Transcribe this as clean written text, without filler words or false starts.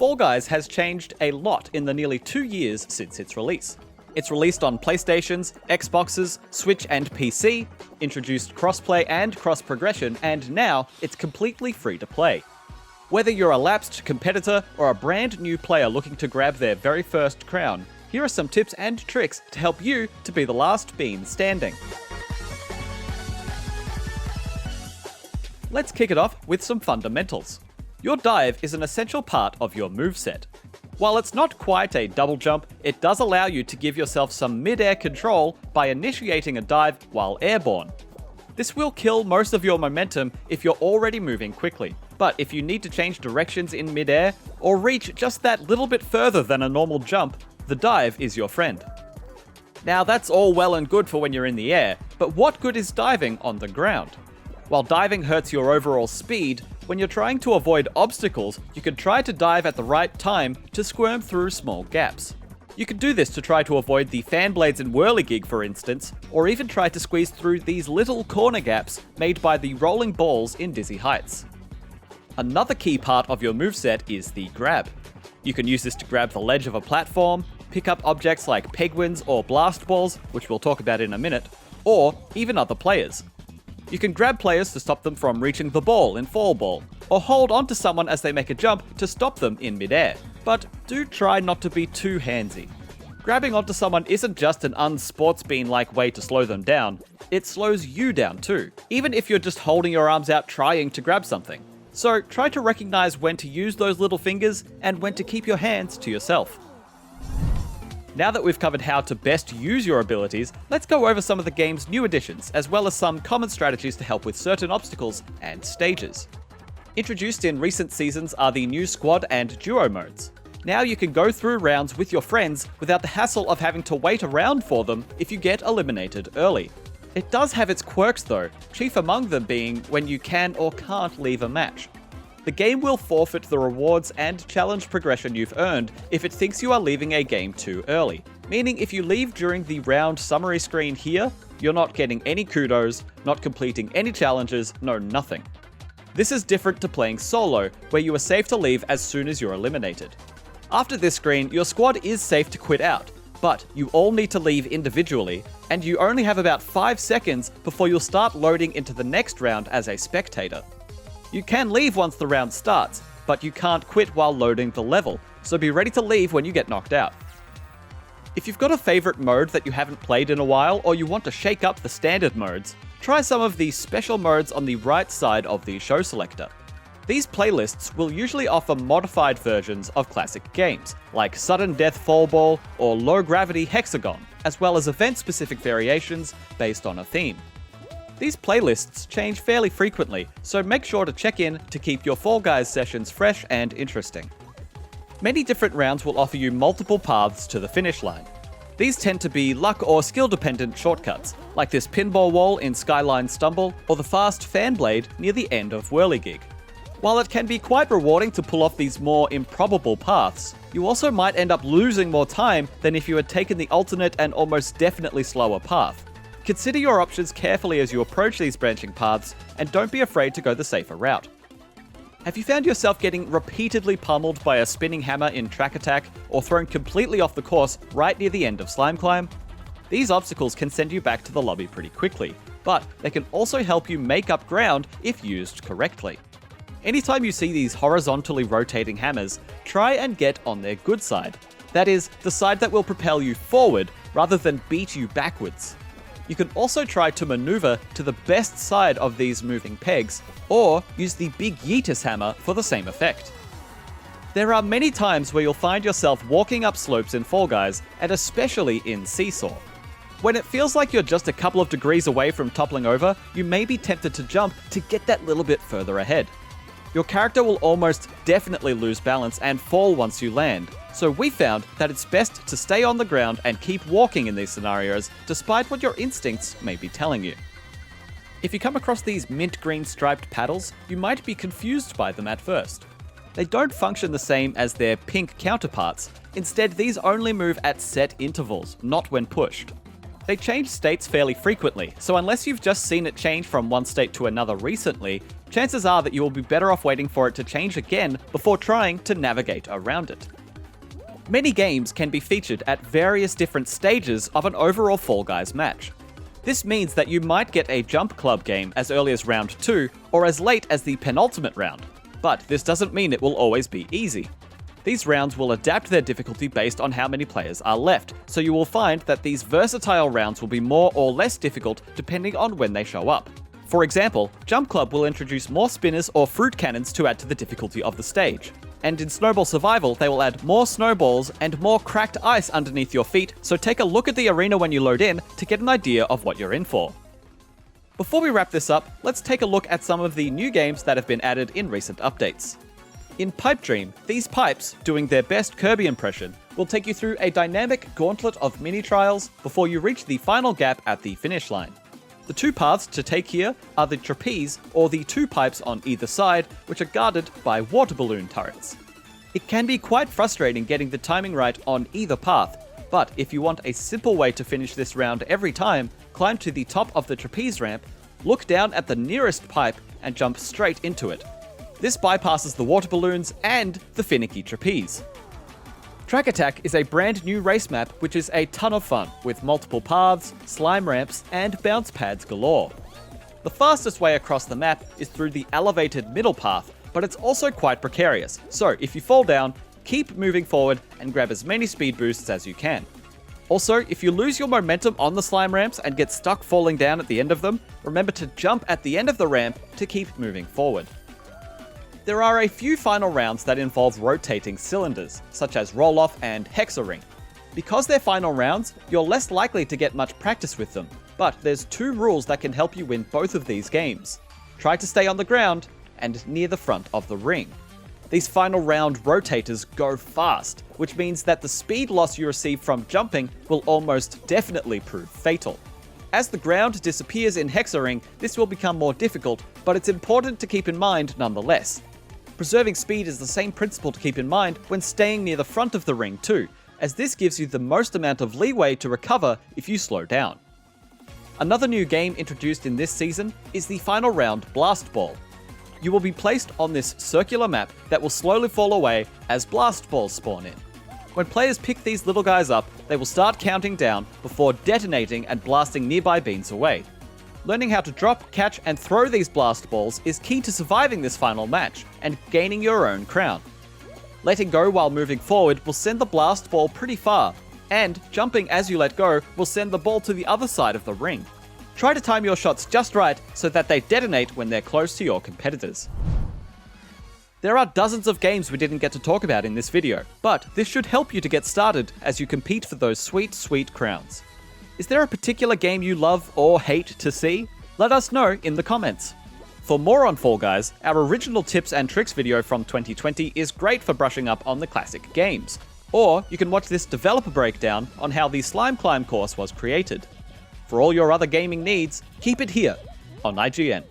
Fall Guys has changed a lot in the nearly 2 years since its release. It's released on PlayStations, Xboxes, Switch and PC, introduced crossplay and cross-progression, and now it's completely free to play. Whether you're a lapsed competitor or a brand new player looking to grab their very first crown, here are some tips and tricks to help you to be the last bean standing. Let's kick it off with some fundamentals. Your dive is an essential part of your moveset. While it's not quite a double jump, it does allow you to give yourself some mid-air control by initiating a dive while airborne. This will kill most of your momentum if you're already moving quickly, but if you need to change directions in mid-air or reach just that little bit further than a normal jump, the dive is your friend. Now that's all well and good for when you're in the air, but what good is diving on the ground? While diving hurts your overall speed, when you're trying to avoid obstacles, you can try to dive at the right time to squirm through small gaps. You can do this to try to avoid the fan blades in whirligig, for instance, or even try to squeeze through these little corner gaps made by the rolling balls in dizzy heights. Another key part of your moveset is the grab. You can use this to grab the ledge of a platform, pick up objects like penguins or blast balls, which we'll talk about in a minute, or even other players. You can grab players to stop them from reaching the ball in fall ball, or hold onto someone as they make a jump to stop them in midair. But do try not to be too handsy. Grabbing onto someone isn't just an unsportsbean-like way to slow them down, it slows you down too, even if you're just holding your arms out trying to grab something. So try to recognize when to use those little fingers and when to keep your hands to yourself. Now that we've covered how to best use your abilities, let's go over some of the game's new additions, as well as some common strategies to help with certain obstacles and stages. Introduced in recent seasons are the new squad and duo modes. Now you can go through rounds with your friends without the hassle of having to wait around for them if you get eliminated early. It does have its quirks though, chief among them being when you can or can't leave a match. The game will forfeit the rewards and challenge progression you've earned if it thinks you are leaving a game too early. Meaning if you leave during the round summary screen here, you're not getting any kudos, not completing any challenges, no nothing. This is different to playing solo, where you are safe to leave as soon as you're eliminated. After this screen, your squad is safe to quit out, but you all need to leave individually, and you only have about 5 seconds before you'll start loading into the next round as a spectator. You can leave once the round starts, but you can't quit while loading the level, so be ready to leave when you get knocked out. If you've got a favorite mode that you haven't played in a while, or you want to shake up the standard modes, try some of the special modes on the right side of the show selector. These playlists will usually offer modified versions of classic games, like Sudden Death Fall Ball or Low Gravity Hexagon, as well as event-specific variations based on a theme. These playlists change fairly frequently, so make sure to check in to keep your Fall Guys sessions fresh and interesting. Many different rounds will offer you multiple paths to the finish line. These tend to be luck or skill-dependent shortcuts, like this pinball wall in Skyline Stumble or the fast fan blade near the end of Whirligig. While it can be quite rewarding to pull off these more improbable paths, you also might end up losing more time than if you had taken the alternate and almost definitely slower path. Consider your options carefully as you approach these branching paths, and don't be afraid to go the safer route. Have you found yourself getting repeatedly pummeled by a spinning hammer in Track Attack, or thrown completely off the course right near the end of Slime Climb? These obstacles can send you back to the lobby pretty quickly, but they can also help you make up ground if used correctly. Anytime you see these horizontally rotating hammers, try and get on their good side. That is, the side that will propel you forward rather than beat you backwards. You can also try to maneuver to the best side of these moving pegs, or use the big Yeetus hammer for the same effect. There are many times where you'll find yourself walking up slopes in Fall Guys, and especially in Seesaw. When it feels like you're just a couple of degrees away from toppling over, you may be tempted to jump to get that little bit further ahead. Your character will almost definitely lose balance and fall once you land, so we found that it's best to stay on the ground and keep walking in these scenarios, despite what your instincts may be telling you. If you come across these mint green striped paddles, you might be confused by them at first. They don't function the same as their pink counterparts. Instead, these only move at set intervals, not when pushed. They change states fairly frequently, so unless you've just seen it change from one state to another recently, chances are that you will be better off waiting for it to change again before trying to navigate around it. Many games can be featured at various different stages of an overall Fall Guys match. This means that you might get a Jump Club game as early as round 2 or as late as the penultimate round, but this doesn't mean it will always be easy. These rounds will adapt their difficulty based on how many players are left, so you will find that these versatile rounds will be more or less difficult depending on when they show up. For example, Jump Club will introduce more spinners or fruit cannons to add to the difficulty of the stage. And in Snowball Survival, they will add more snowballs and more cracked ice underneath your feet, so take a look at the arena when you load in to get an idea of what you're in for. Before we wrap this up, let's take a look at some of the new games that have been added in recent updates. In Pipe Dream, these pipes, doing their best Kirby impression, will take you through a dynamic gauntlet of mini-trials before you reach the final gap at the finish line. The two paths to take here are the trapeze or the two pipes on either side, which are guarded by water balloon turrets. It can be quite frustrating getting the timing right on either path, but if you want a simple way to finish this round every time, climb to the top of the trapeze ramp, look down at the nearest pipe and jump straight into it. This bypasses the water balloons and the finicky trapeze. Track Attack is a brand new race map which is a ton of fun, with multiple paths, slime ramps, and bounce pads galore. The fastest way across the map is through the elevated middle path, but it's also quite precarious, so if you fall down, keep moving forward and grab as many speed boosts as you can. Also, if you lose your momentum on the slime ramps and get stuck falling down at the end of them, remember to jump at the end of the ramp to keep moving forward. There are a few final rounds that involve rotating cylinders, such as Roll Off and Hex-A-Ring. Because they're final rounds, you're less likely to get much practice with them, but there's two rules that can help you win both of these games. Try to stay on the ground and near the front of the ring. These final round rotators go fast, which means that the speed loss you receive from jumping will almost definitely prove fatal. As the ground disappears in Hex-A-Ring, this will become more difficult, but it's important to keep in mind nonetheless. Preserving speed is the same principle to keep in mind when staying near the front of the ring too, as this gives you the most amount of leeway to recover if you slow down. Another new game introduced in this season is the final round Blast Ball. You will be placed on this circular map that will slowly fall away as blast balls spawn in. When players pick these little guys up, they will start counting down before detonating and blasting nearby beans away. Learning how to drop, catch, and throw these blast balls is key to surviving this final match and gaining your own crown. Letting go while moving forward will send the blast ball pretty far, and jumping as you let go will send the ball to the other side of the ring. Try to time your shots just right so that they detonate when they're close to your competitors. There are dozens of games we didn't get to talk about in this video, but this should help you to get started as you compete for those sweet, sweet crowns. Is there a particular game you love or hate to see? Let us know in the comments. For more on Fall Guys, our original tips and tricks video from 2020 is great for brushing up on the classic games. Or you can watch this developer breakdown on how the Slime Climb course was created. For all your other gaming needs, keep it here on IGN.